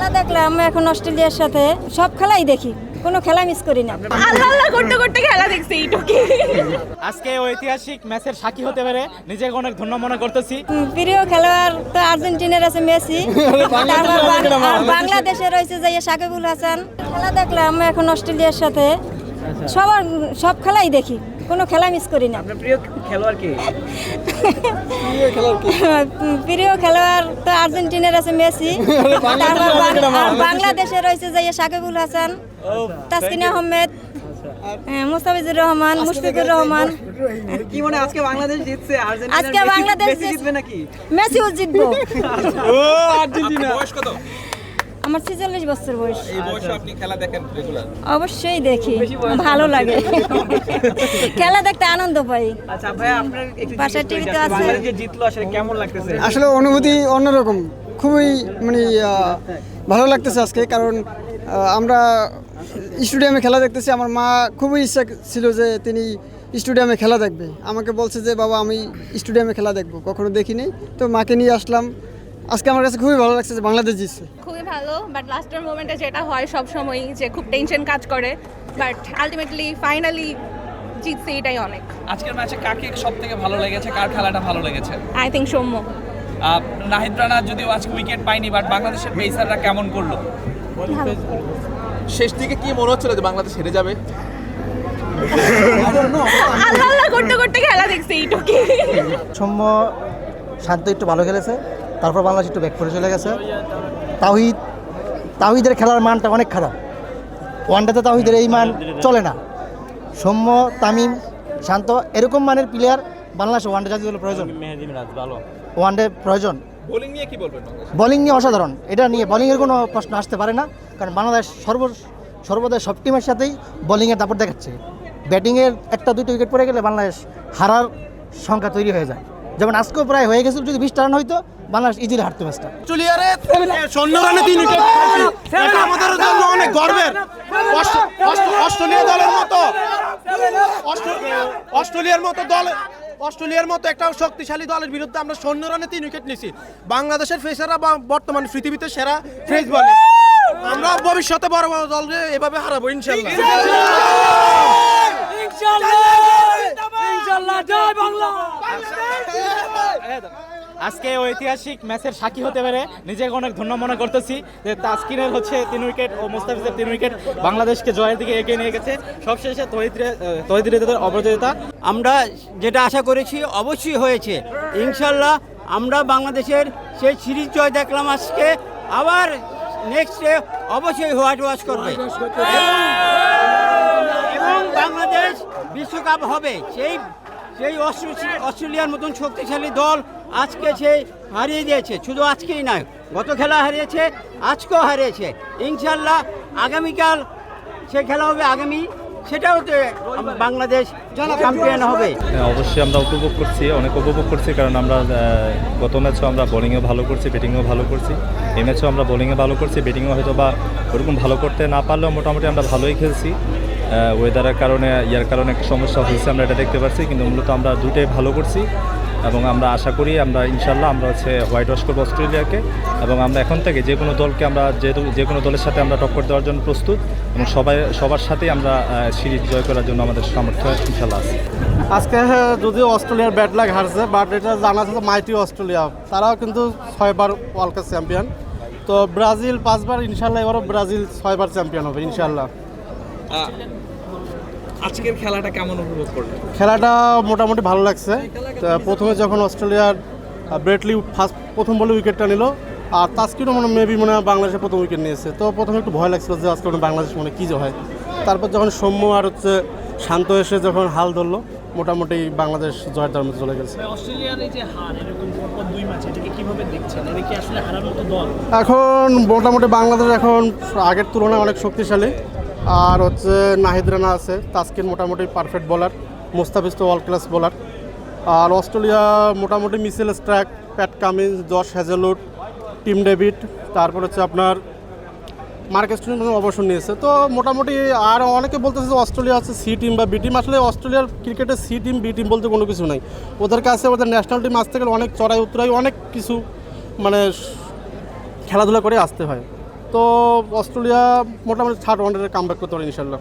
খেলা দেখলাম এখন অস্ট্রেলিয়ার সাথে, সব খেলাই দেখি, কোনো খেলা মিস করি না। আল্লাহ আল্লাহ করতে করতে খেলা দেখছি এইটুকু। আজকে ঐতিহাসিক ম্যাচের সাক্ষী হতে পেরে নিজেকে অনেক ধন্য মনে করতেছি। প্রিয় খেলোয়াড় তো আর্জেন্টিনার আছে মেসি, তারপর বাংলাদেশে রয়েছে যে সাকিবুল হাসান। খেলা দেখলাম এখন অস্ট্রেলিয়ার সাথে, সব খেলাই দেখি, কোনো খেলা মিস করি না। প্রিয় খেলোয়াড় কে? প্রিয় খেলোয়াড় তো আর্জেন্টিনার আছে মেসি, তারপর বাংলাদেশে রয়েছে যে সাকিবুল হাসান, তাসকিন আহমেদ, মুস্তাফিজুর রহমান, মুশফিকুর রহমান। কি মনে আজকে বাংলাদেশ জিতছে? আজকে বাংলাদেশ জিতবে নাকি? মেসিও জিতবো। ও আর্জেন্টিনা। বয়স কত? আমার 46 বছর বয়স। এই বয়সে আপনি খেলা দেখেন রেগুলার? অবশ্যই দেখি, ভালো লাগে। খেলা দেখতে আনন্দ পাই। আচ্ছা ভাই, আপনার একটু পাশের টিভিতে আছে। বাংলাদেশ যে জিতলো আসলে কেমন লাগতেছে? আসলে অনুভূতি অন্যরকম, খুবই মানে ভালো লাগতেছে আজকে, কারণ আমরা স্টেডিয়ামে খেলা দেখতেছি। আমার মা খুবই ইচ্ছা ছিল যে তিনি স্টেডিয়ামে খেলা দেখবে, আমাকে বলছে যে বাবা আমি স্টেডিয়ামে খেলা দেখবো, কখনো দেখিনি, তো মাকে নিয়ে আসলাম। আজকে আমার কাছে খুবই ভালো লাগছে যে বাংলাদেশ জিতছে। খুবই ভালো, বাট লাস্টের মোমেন্টে যেটা হয় সব সময় যে খুব টেনশন কাজ করে, বাট আলটিমেটলি ফাইনালি জিতছে, এটাই অনেক। আজকের ম্যাচে কাকে সবথেকে ভালো লেগেছে, কার খেলাটা ভালো লেগেছে? I think Soumya. নাহিদ রানা যদিও আজকে উইকেট পায়নি, বাট বাংলাদেশের পেসাররা কেমন করলো? শেষ দিকে কি মনে হচ্ছিল যে বাংলাদেশ হেরে যাবে? আল্লাহ আল্লাহ করতে করতে খেলা দেখছি এইটুকু। সৌম্য শান্ত একটু ভালো খেলেছে, তারপর বাংলাদেশ একটু ব্যাক করে চলে গেছে। তাওহিদের খেলার মানটা অনেক খারাপ, ওয়ানডেতে তাওহিদের এই মান চলে না। সৌম্য, তামিম, শান্ত এরকম মানের প্লেয়ার বাংলাদেশে ওয়ানডে জাতীয় দলের প্রয়োজন, ওয়ানডে প্রয়োজন। বোলিং নিয়ে কি বলবেন? বোলিং নিয়ে অসাধারণ, এটা নিয়ে বোলিংয়ের কোনো প্রশ্ন আসতে পারে না, কারণ বাংলাদেশ সর্বদা সব টিমের সাথেই বোলিংয়ের দাপট দেখাচ্ছে। ব্যাটিংয়ের একটা দুটো উইকেট পড়ে গেলে বাংলাদেশ হারার সংখ্যা তৈরি হয়ে যায়, যেমন আজকেও প্রায় হয়ে গেছিল। যদি 20 রান হইতো বাংলাদেশ ইজিলি হারতো ম্যাচটা। আমাদের জন্য অনেক গর্বের। অস্ট্রেলিয়া দলের মতো অস্ট্রেলিয়ার মতো একটা শক্তিশালী দলের বিরুদ্ধে আমরা 54 রানে 3 উইকেট নিয়েছি। বাংলাদেশের ফেসাররা বর্তমানে পৃথিবীতে সেরা ফ্রেশ বলে। আমরা ভবিষ্যতে বড় বড় দলকে এভাবে হারাবো ইনশাআল্লাহ। আজকে ঐতিহাসিক ম্যাচের সাক্ষী হতে পেরে নিজেকে অনেক ধন্য মনে করতেছি যে তাসকিনের হচ্ছে 3 উইকেট ও মুস্তাফিজের 3 উইকেট বাংলাদেশকে জয়ের দিকে এগিয়ে নিয়ে গেছে। সবশেষে তৌহিদের অপরাজিতা। আমরা যেটা আশা করেছি অবশ্যই হয়েছে। ইনশাল্লাহ আমরা বাংলাদেশের সেই সিরিজ জয় দেখলাম আজকে, আবার নেক্সটে অবশ্যই হোয়াইট ওয়াশ করবে এবং বাংলাদেশ বিশ্বকাপ হবে। সেই অস্ট্রেলিয়ার মতন শক্তিশালী দল আজকে সেই হারিয়ে দিয়েছে। শুধু আজকেই নয়, গত খেলা হারিয়েছে, আজকেও হারিয়েছে। ইনশাল্লাহ আগামীকাল সে খেলা হবে, আগামী সেটাও বাংলাদেশ চ্যাম্পিয়ন হবে। অবশ্যই আমরা অনেক উপভোগ করছি, কারণ আমরা গত ম্যাচেও আমরা বোলিংও ভালো করছি, ব্যাটিংও ভালো করছি। এই ম্যাচেও আমরা বোলিংয়ে ভালো করছি, ব্যাটিংও হয়তো বা ওরকম ভালো করতে না পারলেও মোটামুটি আমরা ভালোই খেলছি। ওয়েদারের কারণে কারণে একটা সমস্যা হয়েছে, আমরা এটা দেখতে পাচ্ছি, কিন্তু মূলত আমরা দুটোই ভালো করছি এবং আমরা আশা করি আমরা ইনশাল্লাহ আমরা হোয়াইট ওয়াশ করবো অস্ট্রেলিয়াকে। এবং আমরা এখন থেকে যে কোনো দলকে আমরা যে কোনো দলের সাথে আমরা টক্কর দেওয়ার জন্য প্রস্তুত এবং সবার সাথেই আমরা সিরিজ জয় করার জন্য আমাদের সামর্থ্য ইনশাল্লাহ আছে। আজকে যদিও অস্ট্রেলিয়ার ব্যাড লাক হারছে, বাট এটা জানা যাচ্ছে মাইটি অস্ট্রেলিয়া, তারাও কিন্তু 6 বার ওয়ার্ল্ড কাপ চ্যাম্পিয়ন। তো ব্রাজিল 5 বার, ইনশাল্লাহ এবারও ব্রাজিল 6 বার চ্যাম্পিয়ন হবে ইনশাল্লাহ। আজকের খেলাটা কেমন উপভোগ করলেন? খেলাটা মোটামুটি ভালো লাগছে। প্রথমে যখন অস্ট্রেলিয়ার ব্রেটলি প্রথম বলে উইকেটটা নিল, আর তাসকিনও মেবি মনে হয় বাংলাদেশের প্রথম উইকেট নিয়েছে, তো প্রথমে একটু ভয় লাগছিল যে আজকে বাংলাদেশ কী যে হয়। তারপর যখন সৌম্য আর শান্ত এসে যখন হাল ধরলো, মোটামুটি বাংলাদেশ জয়ের দ্বার মধ্যে চলে গেছে। অস্ট্রেলিয়ার এই যে হার এরকম 2 ম্যাচে, এটাকে কিভাবে দেখছেন? এটা কি আসলে হারার মতো দল? এখন মোটামুটি বাংলাদেশ এখন আগের তুলনায় অনেক শক্তিশালী। আর নাহিদ রানা আছে, তাসকিন মোটামুটি পারফেক্ট বোলার, মুস্তাফিজ তো ওয়ার্ল্ড ক্লাস বোলার। আর অস্ট্রেলিয়া মোটামুটি Mitchell Starc, Pat Cummins, Josh Hazlewood, Tim David, তারপর আপনার মার্কেস স্টোন অবসর নিয়েছে। তো মোটামুটি আর অনেকে বলতেছে যে অস্ট্রেলিয়া আছে সি টিম বা বি টিম। আসলে অস্ট্রেলিয়ার ক্রিকেটে সি টিম বি টিম বলতে কোনো কিছু নাই। ওদের কাছে ওদের ন্যাশনাল টিম আসতে গেলে অনেক চড়াই উতরাই, অনেক কিছু খেলাধুলা করে আসতে হয়। তো অস্ট্রেলিয়া মোটামুটি থার্ড ওয়ানডে কামব্যাক করতে পারে ইনশাল্লাহ।